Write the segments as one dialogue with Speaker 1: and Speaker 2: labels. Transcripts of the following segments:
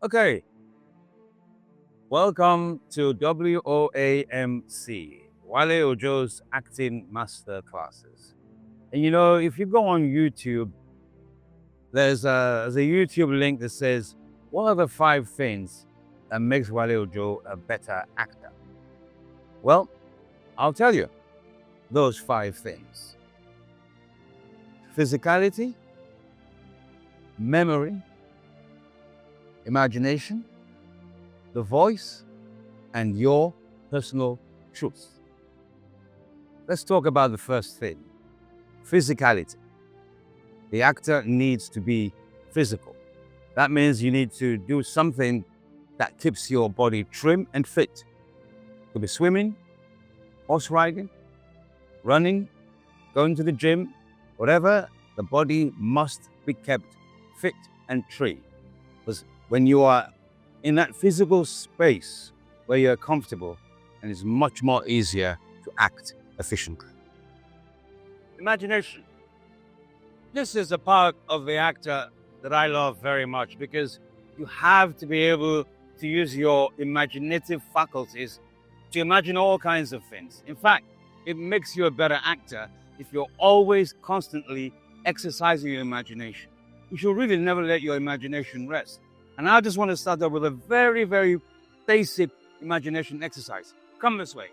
Speaker 1: Okay, welcome to WOAMC, Wale Ojo's acting master classes. And you know, if you go on YouTube, there's a YouTube link that says, what are the 5 things that makes Wale Ojo a better actor? Well, I'll tell you those 5 things. Physicality, memory, imagination, the voice, and your personal truth. Let's talk about the first thing, physicality. The actor needs to be physical. That means you need to do something that keeps your body trim and fit. It could be swimming, horse riding, running, going to the gym, whatever. The body must be kept fit and trim. Because when you are in that physical space where you're comfortable, and it's much more easier to act efficiently. Imagination. This is a part of the actor that I love very much because you have to be able to use your imaginative faculties to imagine all kinds of things. In fact, it makes you a better actor if you're always constantly exercising your imagination. You should really never let your imagination rest. And I just want to start off with a very, very basic imagination exercise. Come this way.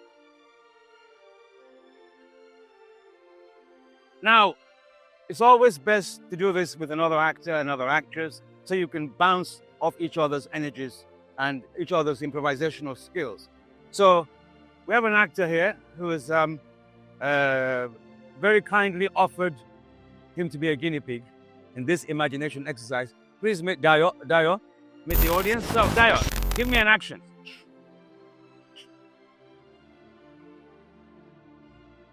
Speaker 1: Now, it's always best to do this with another actor and other actress so you can bounce off each other's energies and each other's improvisational skills. So we have an actor here who is very kindly offered him to be a guinea pig in this imagination exercise. Please meet Dayo, meet the audience. So Dayo, give me an action.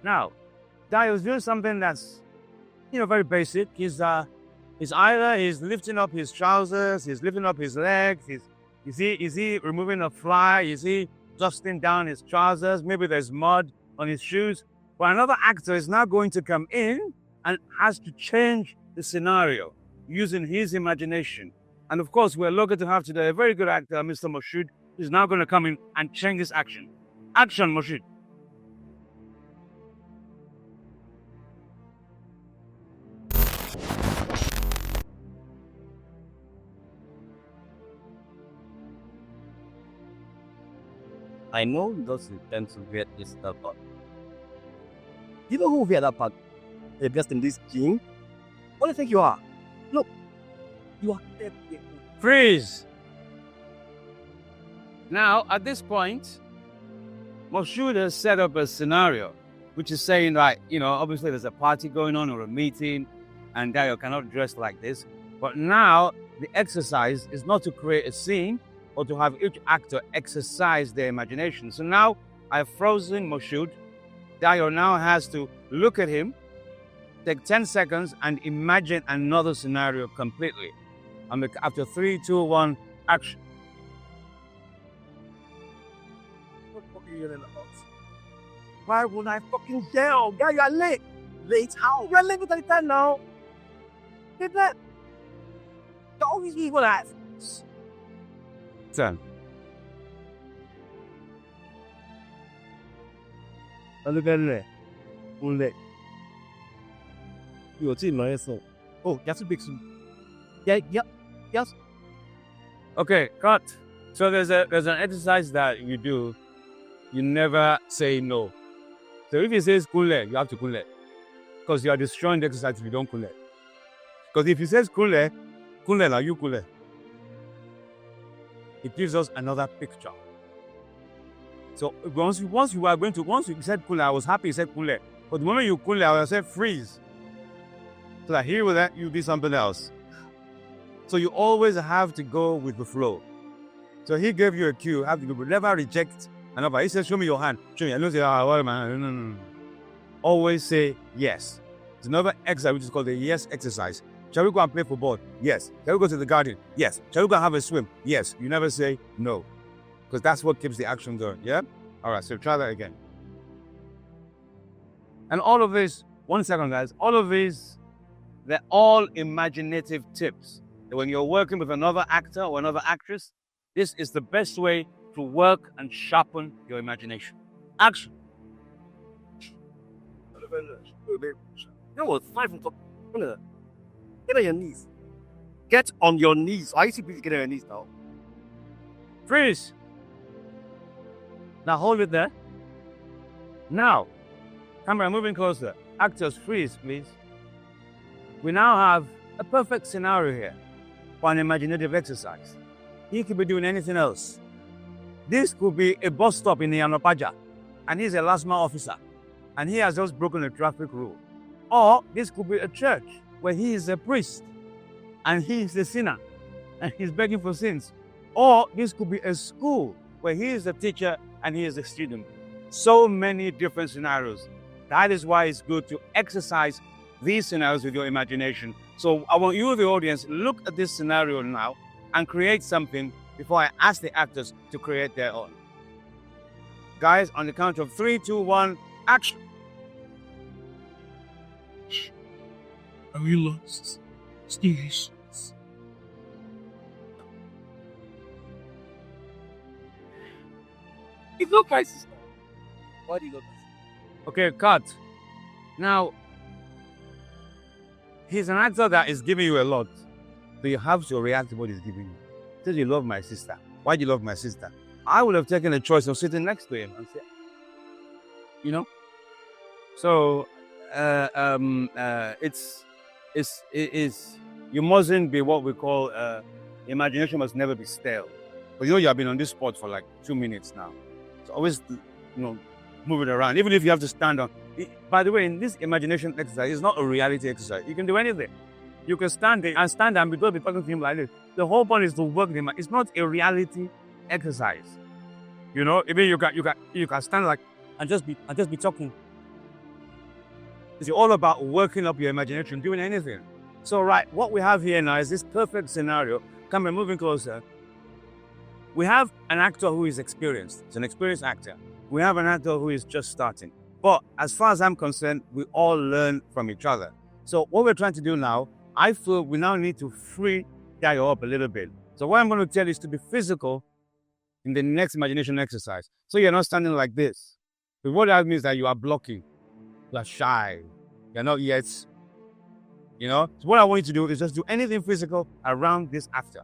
Speaker 1: Now, Dayo's doing something that's, very basic. He's lifting up his trousers, he's lifting up his legs, is he removing a fly? Is he dusting down his trousers? Maybe there's mud on his shoes. But another actor is now going to come in and has to change the scenario using his imagination. And of course, we're lucky to have today a very good actor, Mr. Moshood, who's now going to come in and change this action. Action, Moshood.
Speaker 2: I know those intend to get this stuff on. You know who we are that part? You're dressed in this king. What do you think you are? Look, you are dead.
Speaker 1: Freeze! Now, at this point, Moshood has set up a scenario, which is saying that, obviously there's a party going on or a meeting, and Dayo cannot dress like this. But now, the exercise is not to create a scene or to have each actor exercise their imagination. So now, I've frozen Moshood. Dayo now has to look at him, take 10 seconds, and imagine another scenario completely. And after 3, 2, 1, action.
Speaker 2: What the fuck are you yelling about? Why would I fucking yell? Guy, you are late. Late how? You are late with the time now. Get that? You always be what I.
Speaker 1: Turn.
Speaker 2: Look at that. One leg. Your team, my so. Oh, that's a big soon. Yeah, yes.
Speaker 1: Okay, cut. So there's an exercise that you do. You never say no. So if he says kule, you have to kule. Because you are destroying the exercise if you don't kule. Because if he says kule now you kule. It gives us another picture. So once you said kule, I was happy you said kule. But the moment you kule, I said freeze. So that here with that, you do something else. So you always have to go with the flow. So he gave you a cue, have to go, never reject another. He said, show me your hand. Show me. I don't say, what man? No. Always say yes. It's another exercise which is called the yes exercise. Shall we go and play football? Yes. Shall we go to the garden? Yes. Shall we go and have a swim? Yes. You never say no. Because that's what keeps the action going. Yeah? All right. So try that again. And all of this, 1 second, guys. All of these, they're all imaginative tips. When you're working with another actor or another actress, this is the best way to work and sharpen your imagination. Action.
Speaker 2: You know what? Five from top. Get on your knees. Get on your knees. Why you see people get on your knees now?
Speaker 1: Freeze. Now hold it there. Now, camera moving closer. Actors, freeze, please. We now have a perfect scenario here for an imaginative exercise. He could be doing anything else. This could be a bus stop in the Yanopaja, and he's a last mile officer, and he has just broken a traffic rule. Or this could be a church where he is a priest, and he is a sinner, and he's begging for sins. Or this could be a school where he is a teacher and he is a student. So many different scenarios. That is why it's good to exercise these scenarios with your imagination. So I want you, the audience, look at this scenario now and create something before I ask the actors to create their own. Guys, on the count of 3, 2, 1, action.
Speaker 2: Are we lost? Stations. You look like sister. Why do you look like
Speaker 1: Okay, cut. Now, he's an actor that is giving you a lot. So you have to react to what he's giving you. Says you love my sister. Why do you love my sister? I would have taken the choice of sitting next to him and say, you know? So, you mustn't be what we call, imagination must never be stale. But you have been on this spot for like 2 minutes now. So always, move it around. Even if you have to stand on. By the way, in this imagination exercise, it's not a reality exercise. You can do anything. You can stand there and be talking to him like this. The whole point is to work the mind. It's not a reality exercise. Even you can stand like and just be talking. It's all about working up your imagination, doing anything. So what we have here now is this perfect scenario. Camera moving closer. We have an actor who is experienced. It's an experienced actor. We have an actor who is just starting. But as far as I'm concerned, we all learn from each other. So what we're trying to do now, I feel we now need to free Dayo up a little bit. So what I'm going to tell you is to be physical in the next imagination exercise. So you're not standing like this. But what that means is that you are blocking. You are shy. You're not yet, So what I want you to do is just do anything physical around this actor.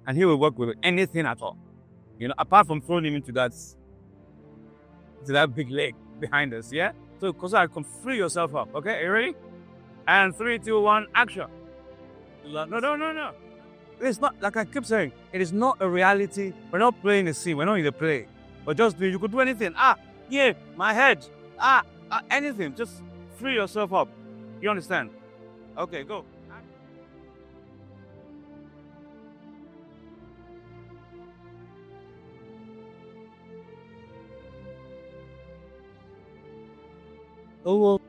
Speaker 1: And he will work with anything at all. Apart from throwing him into that big leg behind us, yeah? So, because I can free yourself up, okay? Are you ready? And 3, 2, 1, action. No. It's not, like I keep saying, it is not a reality. We're not playing a scene. We're not in the play. But you could do anything. My head. Anything. Just free yourself up. You understand? Okay, go. Oh.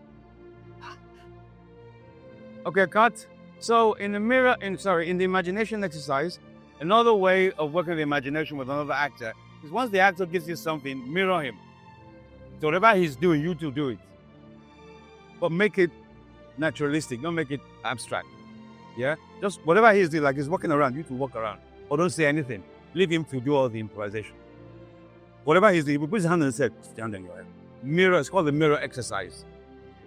Speaker 1: Okay, cut. So in the imagination exercise, another way of working the imagination with another actor is once the actor gives you something, mirror him. So whatever he's doing, you to do it. But make it naturalistic, don't make it abstract. Yeah? Just whatever he's doing, like he's walking around, you to walk around. Or don't say anything. Leave him to do all the improvisation. Whatever he's doing, he put his hand on his head, stand on your head. Mirror, it's called the mirror exercise.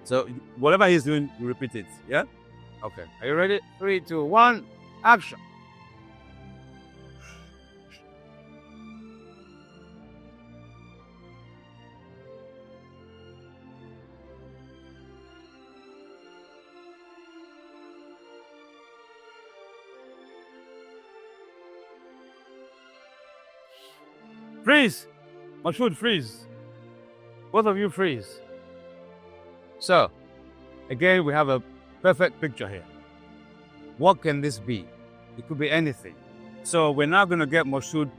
Speaker 1: So whatever he's doing, you repeat it. Yeah? Okay. Are you ready? 3, 2, 1, action. Freeze! Mashoud, freeze. Both of you freeze. So, again, we have a perfect picture here. What can this be? It could be anything. So we're now going to get Mashoud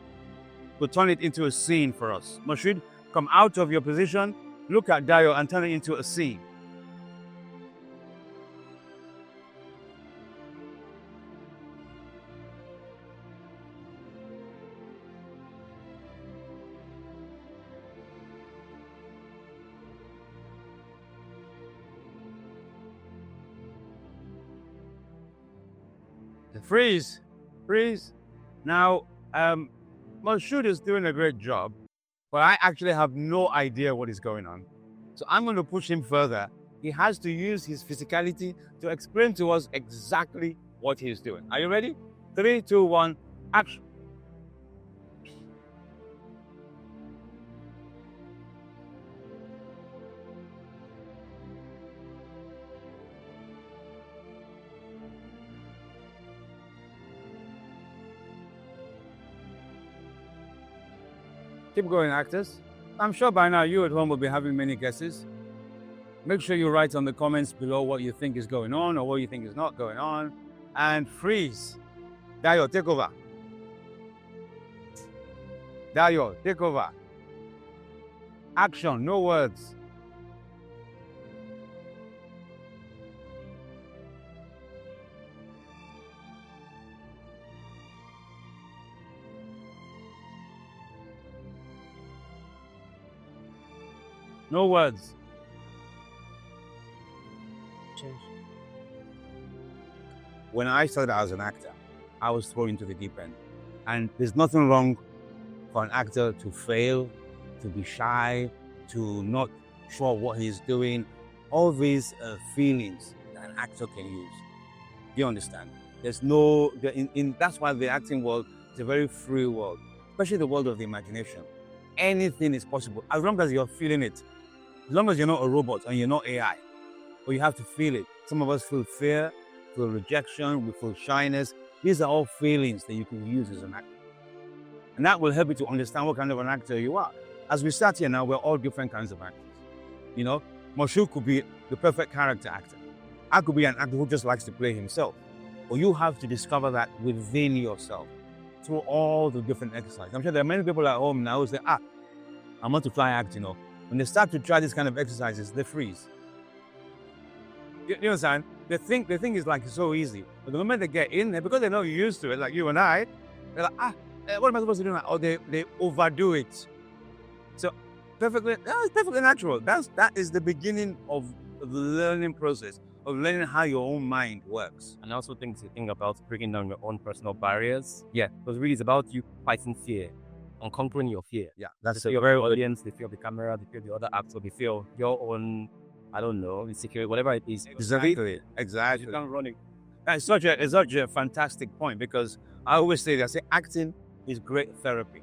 Speaker 1: to turn it into a scene for us. Mashoud, come out of your position, look at Dayo and turn it into a scene. Freeze. Freeze. Now, Moshood is doing a great job, but I actually have no idea what is going on. So I'm going to push him further. He has to use his physicality to explain to us exactly what he's doing. Are you ready? 3, 2, 1, action. Keep going, actors. I'm sure by now you at home will be having many guesses. Make sure you write on the comments below what you think is going on or what you think is not going on. And freeze. Dayo, take over. Dayo, take over. Action, no words. No words.
Speaker 2: Change.
Speaker 1: When I started as an actor, I was thrown into the deep end. And there's nothing wrong for an actor to fail, to be shy, to not sure what he's doing. All these feelings that an actor can use. Do you understand? There's no, that's why the acting world is a very free world, especially the world of the imagination. Anything is possible, as long as you're feeling it. As long as you're not a robot and you're not AI, but you have to feel it. Some of us feel fear, feel rejection, we feel shyness. These are all feelings that you can use as an actor. And that will help you to understand what kind of an actor you are. As we start here now, we're all different kinds of actors. You know, Moshood could be the perfect character actor. I could be an actor who just likes to play himself. But you have to discover that within yourself through all the different exercises. I'm sure there are many people at home now who say, I want to try acting. You know, when they start to try this kind of exercises, they freeze. You understand? They think is like so easy. But the moment they get in there, because they're not used to it, like you and I, they're like, what am I supposed to do now? Or they overdo it. So it's perfectly natural. That is the beginning of the learning process, of learning how your own mind works.
Speaker 3: And I also think to think about breaking down your own personal barriers.
Speaker 1: Yeah.
Speaker 3: Because really it's about you fighting fear and conquering your fear.
Speaker 1: Yeah,
Speaker 3: That's the fear of your audience, the fear of the camera, the fear of the other actor, the fear of your own, I don't know, insecurity, whatever it is.
Speaker 1: Exactly.
Speaker 3: You can't run it.
Speaker 1: It's such a fantastic point, because I always say that, I say acting is great therapy.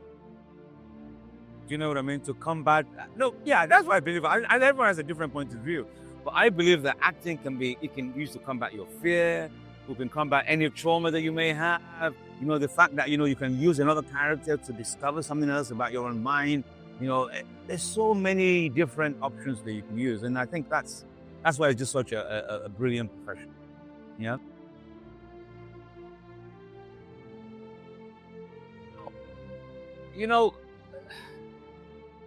Speaker 1: Do you know what I mean? To combat, that's what I believe. And everyone has a different point of view. But I believe that acting can be used to combat your fear, you can combat any trauma that you may have. You know, the fact that, you can use another character to discover something else about your own mind. There's so many different options that you can use. And I think that's why it's just such a brilliant profession. Yeah.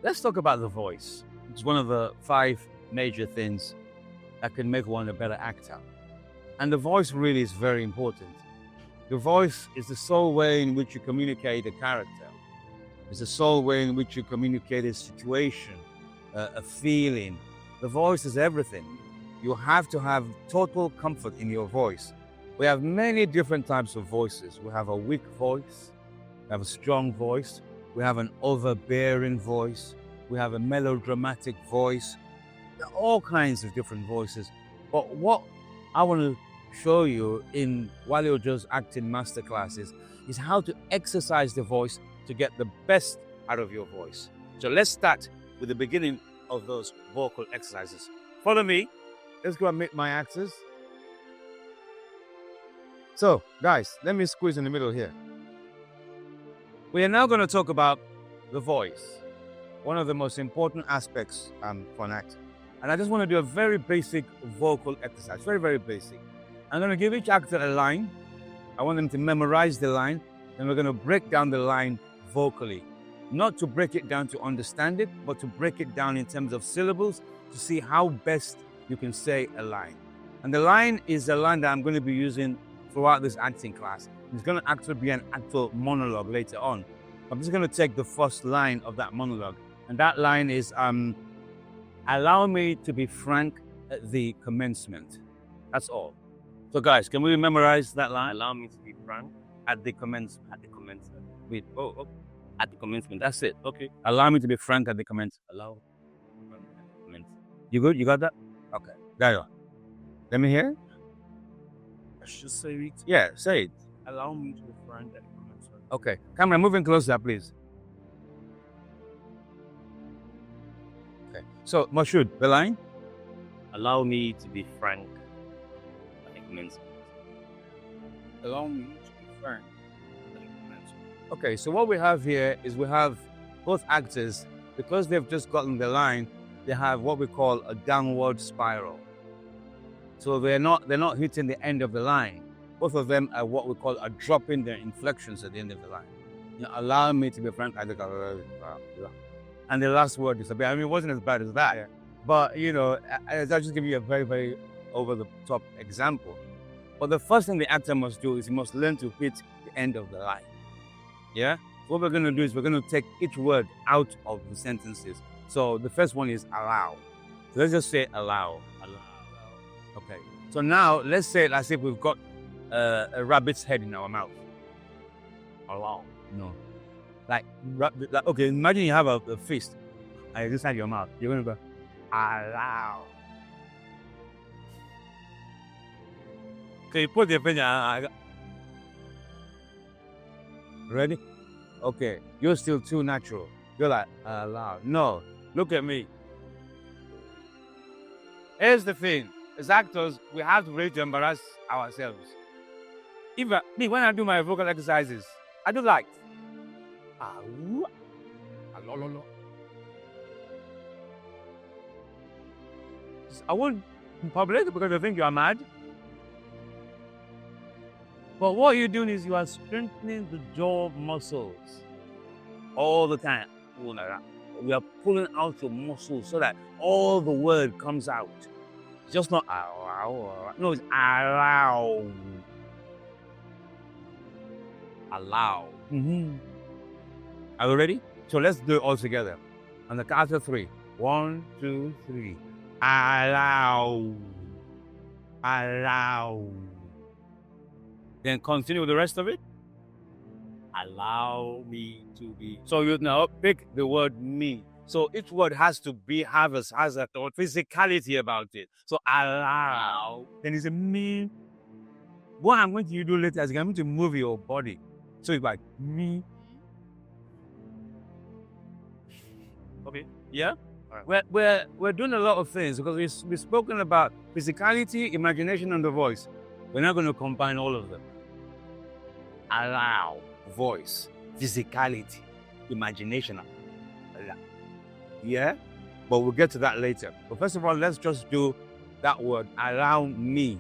Speaker 1: Let's talk about the voice. It's one of the 5 major things that can make one a better actor. And the voice really is very important. The voice is the sole way in which you communicate a character. It's the sole way in which you communicate a situation, a feeling. The voice is everything. You have to have total comfort in your voice. We have many different types of voices. We have a weak voice, we have a strong voice, we have an overbearing voice, we have a melodramatic voice. There are all kinds of different voices. But what I want to show you in Wale Ojo's acting masterclasses is how to exercise the voice to get the best out of your voice. So let's start with the beginning of those vocal exercises. Follow me. Let's go and meet my actors. So, guys, let me squeeze in the middle here. We are now going to talk about the voice, one of the most important aspects for an actor. And I just want to do a very basic vocal exercise, very, very basic. I'm going to give each actor a line. I want them to memorize the line. Then we're going to break down the line vocally. Not to break it down to understand it, but to break it down in terms of syllables to see how best you can say a line. And the line is a line that I'm going to be using throughout this acting class. It's going to actually be an actual monologue later on. I'm just going to take the first line of that monologue. And that line is, allow me to be frank at the commencement. That's all. So guys, can we memorize that line?
Speaker 3: Allow me to be frank
Speaker 1: At the commencement.
Speaker 3: at the commencement.
Speaker 1: Wait,
Speaker 3: At the commencement.
Speaker 1: that's it.
Speaker 3: Okay.
Speaker 1: Allow me to be frank at the commencement.
Speaker 3: Allow me to be frank at the commencement.
Speaker 1: You good? You got that? Okay. There you are. Let me hear it.
Speaker 2: I should say it.
Speaker 1: Yeah, say it.
Speaker 2: Allow me to be frank at the commencement.
Speaker 1: Okay. Camera, moving closer, please. Okay. So, Moshood, the line?
Speaker 3: Allow me to be frank at the commencement.
Speaker 2: Allow me to be frank at the commencement.
Speaker 1: Okay, so what we have here is we have both actors, because they've just gotten the line, they have what we call a downward spiral. So they're not hitting the end of the line. Both of them are what we call are dropping their inflections at the end of the line. You know, allow me to be frank. And the last word is a bit, I mean, it wasn't as bad as that.
Speaker 2: Yeah.
Speaker 1: But, you know, I'll just give you a very, very over-the-top example. But the first thing the actor must do is he must learn to hit the end of the line. Yeah? What we're going to do is we're going to take each word out of the sentences. So the first one is allow. So let's just say allow. Okay. So now let's say it as if we've got a rabbit's head in our mouth.
Speaker 3: Allow.
Speaker 1: No. Like okay, imagine you have a fist and it's inside your mouth. You're going to go, allow. Okay, you put your finger. Ready? Okay. You're still too natural. You're like, allow. No. Look at me. Here's the thing. As actors, we have to really to embarrass ourselves. Even me, when I do my vocal exercises, I do like, I won't in public because they think you are mad. But what you're doing is you are strengthening the jaw muscles all the time. We are pulling out your muscles so that all the word comes out. It's just not allow. No, it's allow. Allow. Are you ready? So let's do it all together. On the count of 3. 1, 2, 3. Allow. Allow. Then continue with the rest of it.
Speaker 3: Allow me to be.
Speaker 1: So you now pick the word me. So each word has a physicality about it. So allow. Then it's a me. What I'm going to do later is I'm going to move your body. So it's like me.
Speaker 3: Okay.
Speaker 1: Yeah?
Speaker 3: All right.
Speaker 1: We're doing a lot of things because we've spoken about physicality, imagination, and the voice. We're not going to combine all of them. Allow, voice, physicality, imagination. Yeah? But we'll get to that later. But first of all, let's just do that word, allow me.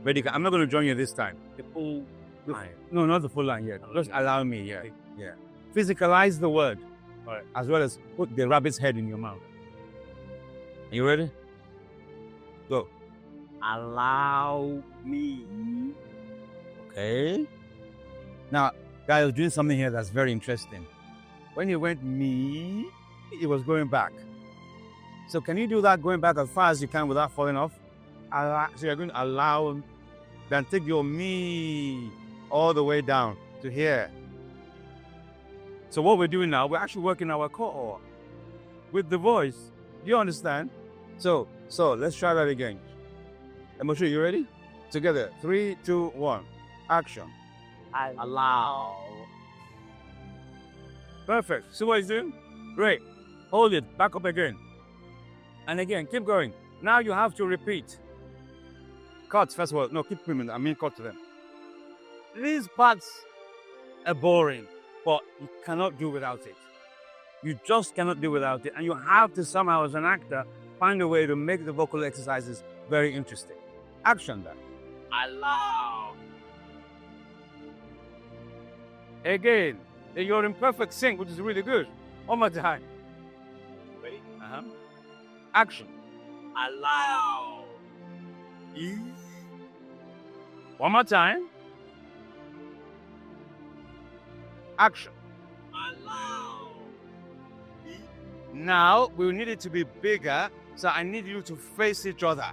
Speaker 1: Ready? I'm not going to join you this time.
Speaker 3: The full line.
Speaker 1: No, not the full line yet. Just allow me, yeah. Yeah. Physicalize the word.
Speaker 3: All right.
Speaker 1: As well as put the rabbit's head in your mouth. Are you ready? Go.
Speaker 3: Allow me.
Speaker 1: Okay. Now, guy was doing something here that's very interesting. When he went me, he was going back. So can you do that going back as far as you can without falling off? So you're going to allow him, then take your me all the way down to here. So what we're doing now, we're actually working our core with the voice. Do you understand? So let's try that again. Emoshu, you ready? Together. 3, 2, 1. Action.
Speaker 3: Allow.
Speaker 1: Perfect. See what he's doing? Great. Hold it. Back up again. And again, keep going. Now you have to repeat. Cut, first of all. No, keep moving. I mean, cut to them. These parts are boring, but you cannot do without it. You just cannot do without it. And you have to somehow, as an actor, find a way to make the vocal exercises very interesting. Action then.
Speaker 3: Allow.
Speaker 1: Again, you're in perfect sync, which is really good. One more time.
Speaker 3: Ready?
Speaker 1: Action.
Speaker 3: Allow.
Speaker 1: One more time. Action.
Speaker 3: Allow.
Speaker 1: Now, we need it to be bigger, so I need you to face each other.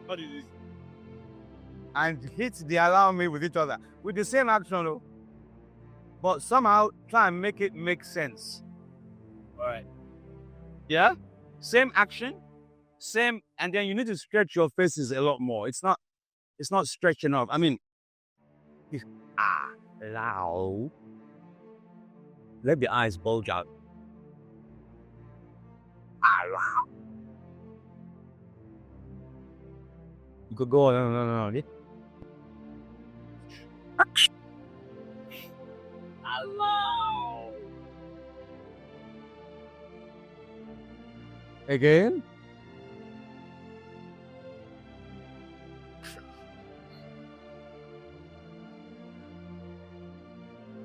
Speaker 3: How do you do this?
Speaker 1: and hit the allow me with each other with the same action, though. But somehow try and make it make sense.
Speaker 3: All right.
Speaker 1: Yeah? Same action, same, and then you need to stretch your faces a lot more. It's not stretched enough. I mean, allow. Let the eyes bulge out. Allow. You could go no. Allow. Again.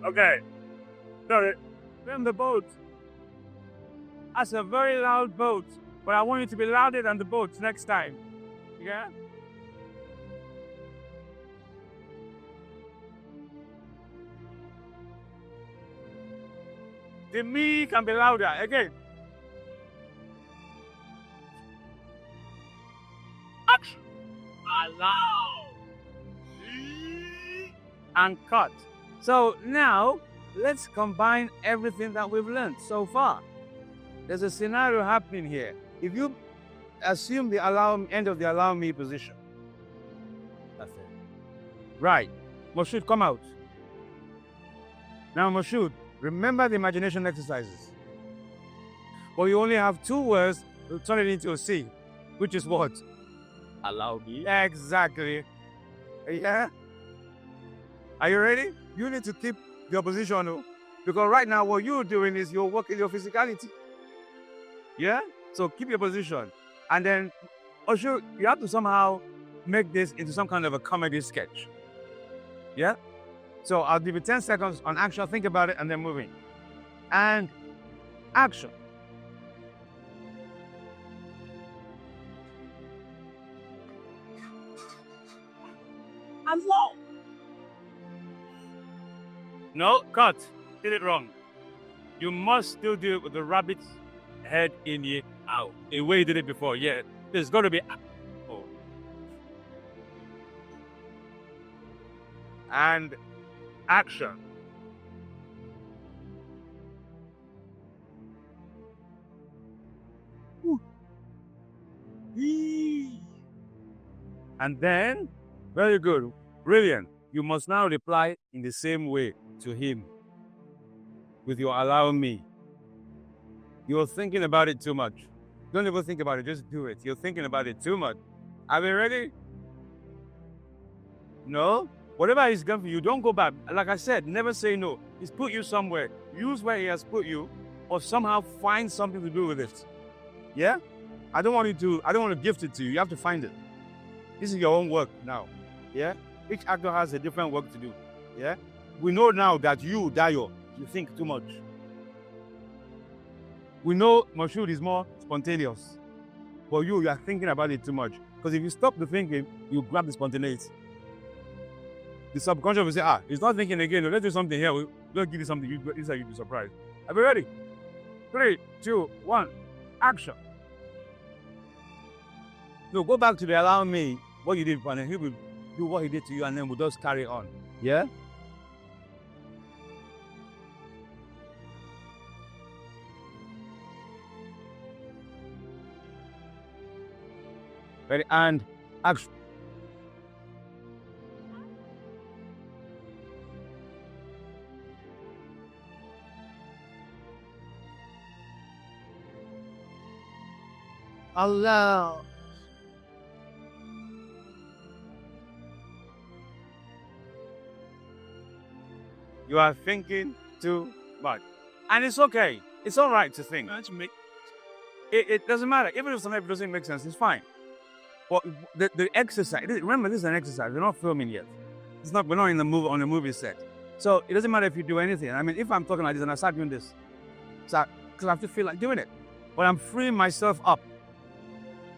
Speaker 2: Okay. Sorry. Then the boat. That's a very loud boat, but I want you to be louder than the boat next time. Yeah? The me can be louder. Again. Action. Allow. And cut. So now, let's combine everything that we've learned so far. There's a scenario happening here. If you assume the end of the allow me position. That's it. Right. Moshood, come out. Now, Moshood, remember the imagination exercises. But you only have 2 words to turn it into a C, which is what?
Speaker 3: Allow me.
Speaker 2: Exactly. Yeah? Are you ready? You need to keep your position, oh, because right now what you're doing is you're working your physicality. Yeah? So keep your position. And then, Osho, you have to somehow make this into some kind of a comedy sketch. Yeah? So I'll give you 10 seconds on action. Think about it and then moving. And action. Allow. No, cut. Did it wrong. You must still do it with the rabbit's head in the out. The way you did it before. Yeah. There's got to be. Oh. And action. And then, very good. Brilliant. You must now reply in the same way to him with your allow me. You're thinking about it too much. Don't even think about it, just do it. You're thinking about it too much. Are we ready? No? Whatever he's done for you, don't go back. Like I said, never say no. He's put you somewhere. Use where he has put you, or somehow find something to do with it. Yeah? I don't want to gift it to you. You have to find it. This is your own work now. Yeah? Each actor has a different work to do. Yeah? We know now that you, Dayo, you think too much. We know Moshood is more spontaneous. But you are thinking about it too much. Because if you stop the thinking, you grab the spontaneity. The subconscious will say, he's not thinking again. Let's do something here. We'll give you something. You'll be surprised. Are we ready? 3, 2, 1, action. No, go back to the allow me what you did, and then he will do what he did to you, and then we'll just carry on. Yeah? Ready? And action.
Speaker 4: Allow.
Speaker 2: You are thinking too much. And it's okay. It's all right to think. It doesn't matter. Even if something doesn't make sense, it's fine. But the exercise, remember, this is an exercise. We're not filming yet. We're not on a movie set. So it doesn't matter if you do anything. I mean, if I'm talking like this and I start doing this, because I have to feel like doing it. But I'm freeing myself up.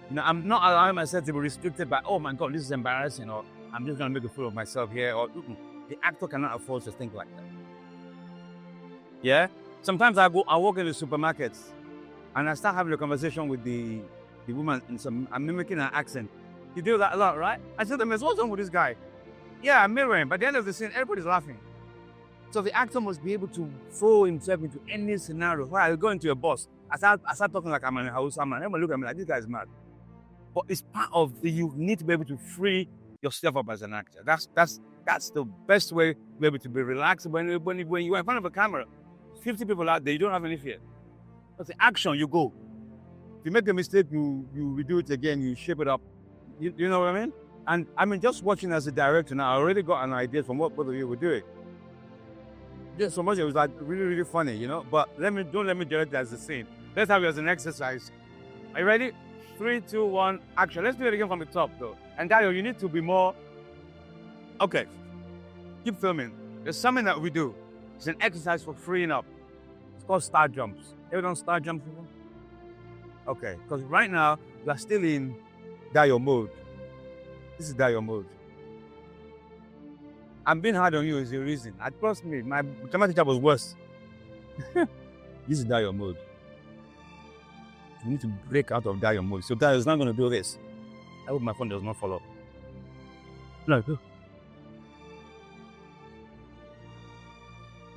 Speaker 2: You know, I'm not allowing myself to be restricted by, oh my God, this is embarrassing, or I'm just going to make a fool of myself here, or the actor cannot afford to think like that. Yeah? Sometimes I walk into supermarkets and I start having a conversation with the woman, and I'm mimicking her accent.
Speaker 1: You do that a lot, right? I said to myself, what's wrong with this guy? Yeah, I'm mirroring. But at the end of the scene, everybody's laughing. So the actor must be able to throw himself into any scenario. Where I go into a bus, I start talking like I'm an Hausa man. Everyone look at me like, this guy's mad. But it's part of you need to be able to free yourself up as an actor. That's the best way to be able to be relaxed. When you are in front of a camera, 50 people out there, you don't have any fear. That's the action, you go. If you make a mistake, you redo it again, you shape it up. You know what I mean? And I mean, just watching as a director now, I already got an idea from what both of you were doing. Just so much, it was like really, really funny, you know? But don't let me direct it as a scene. Let's have it as an exercise. Are you ready? 3, 2, 1, action. Let's do it again from the top, though. And Dario, you need to be more... Okay. Keep filming. There's something that we do. It's an exercise for freeing up. It's called star jumps. Ever done star jumps before? Okay. Because right now, we are still in Dario mode. This is Dario mode. I'm being hard on you is the reason. Trust me, my drama teacher was worse. This is Dario mode. You need to break out of Dario mode. So Dario's not going to do this. I hope my phone does not fall off. No, go.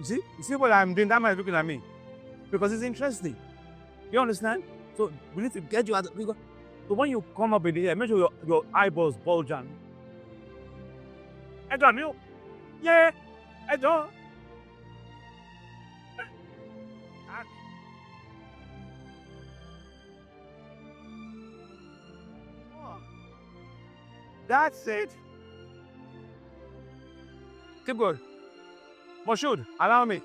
Speaker 1: You see what I'm doing? That man is looking at me. Because it's interesting. You understand? So we need to get you out of the... So when you come up in the air, make sure your eyeballs bulge on. I don't know. Yeah, I don't. That's it. Keep going. Moshood, allow me.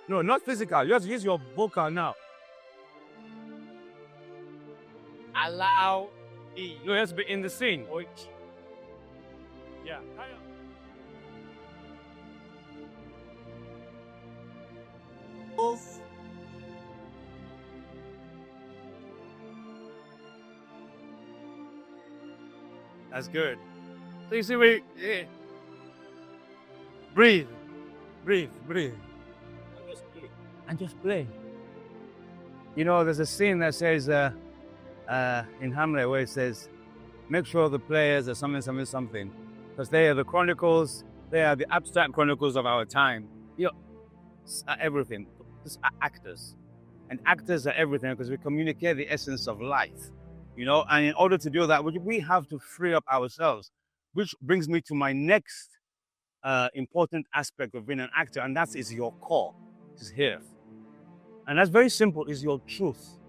Speaker 1: No, not physical. You have to use your vocal now. Allow me. No, it has to be in the scene. Yeah. That's good. So you see, breathe, breathe, breathe. And just play. You know, there's a scene that says in Hamlet where it says, make sure the players are something. Because they are the chronicles, they are the abstract chronicles of our time. You know, everything. Just actors. And actors are everything because we communicate the essence of life. You know, and in order to do that, we have to free up ourselves. Which brings me to my next important aspect of being an actor, and that is your core. It's here. And that's very simple, is your truth.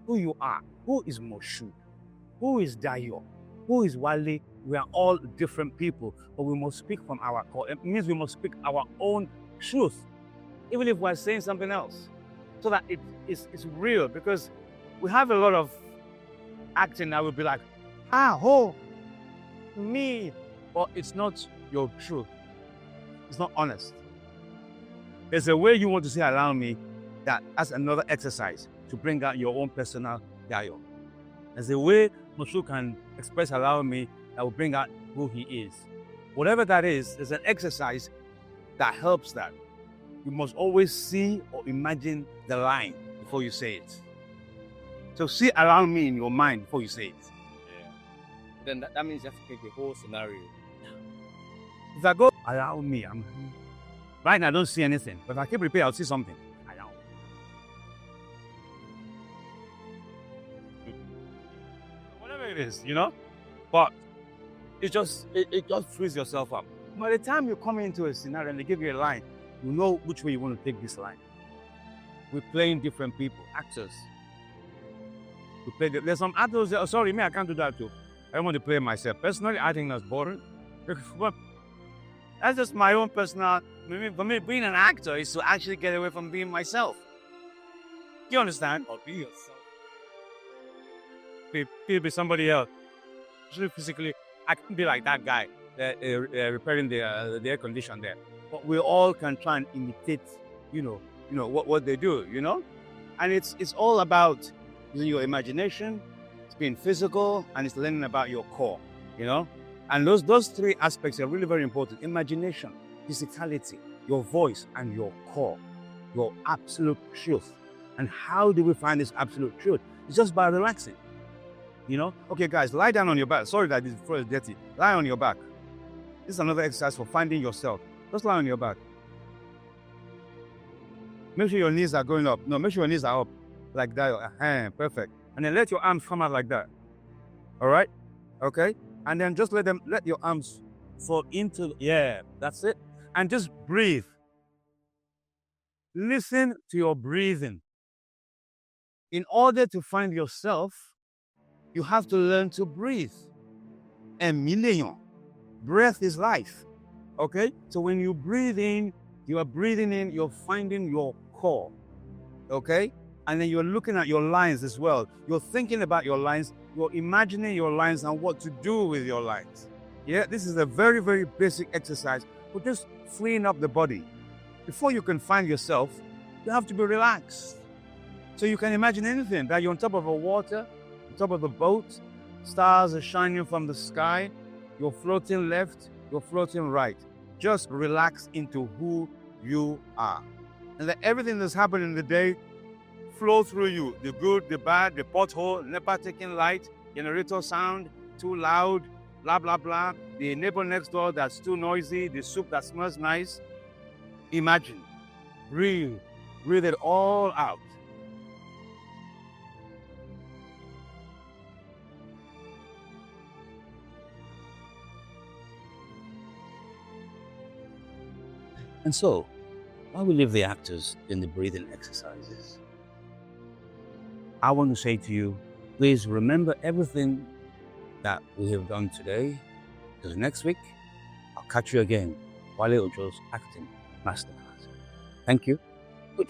Speaker 1: Who you are. Who is Moshood? Who is Dayo? Who is Wale? We are all different people, but we must speak from our core. It means we must speak our own truth, even if we're saying something else, so that it's real. Because we have a lot of acting that will be like, me, but it's not your truth. It's not honest. There's a way you want to say allow me, that's another exercise to bring out your own personal Dayo. There's a way Moshood can express allow me that will bring out who he is. Whatever that is, there's an exercise that helps that. You must always see or imagine the line before you say it. So see allow me in your mind before you say it.
Speaker 3: Yeah. Then that means you have to take the whole scenario.
Speaker 1: If I go allow me, right now I don't see anything. But if I keep repeating, I'll see something. Allow. Whatever it is, you know? But it just frees yourself up. By the time you come into a scenario and they give you a line, you know which way you want to take this line. We're playing different people, actors. There's some actors that, sorry, me, I can't do that too. I don't want to play myself. Personally, I think that's boring. But that's just my own personal. For me, being an actor is to actually get away from being myself. Do you understand?
Speaker 3: Or be yourself.
Speaker 1: Be somebody else. Physically, I can be like that guy repairing the air condition there. But we all can try and imitate, you know what they do, you know? And it's all about using your imagination, it's being physical, and it's learning about your core, you know? And those three aspects are really very important. Imagination, physicality, your voice, and your core, your absolute truth. And how do we find this absolute truth? It's just by relaxing. You know? Okay, guys, lie down on your back. Sorry that this floor is dirty. Lie on your back. This is another exercise for finding yourself. Just lie on your back. Make sure your knees are going up. No, make sure your knees are up. Like that. Perfect. And then let your arms come out like that. All right? Okay? And then just let your arms fall into, that's it. And just breathe. Listen to your breathing. In order to find yourself, you have to learn to breathe. Breath is life. Okay? So when you breathe in, you're finding your core. Okay? And then you're looking at your lines as well. You're thinking about your lines. You're imagining your lines and what to do with your lines. Yeah, this is a very, very basic exercise for just freeing up the body. Before you can find yourself, you have to be relaxed. So you can imagine anything, that you're on top of a water, on top of a boat, stars are shining from the sky, you're floating left, you're floating right. Just relax into who you are. And let everything that's happening in the day flow through you. The good, the bad, the pothole, NEPA taking light, generator sound, too loud, blah, blah, blah. The neighbor next door that's too noisy, the soup that smells nice. Imagine. Breathe. Breathe it all out. And so, while we leave the actors in the breathing exercises, I want to say to you, please remember everything that we have done today, because next week, I'll catch you again, Wale Ojo's acting masterclass. Thank you. Good.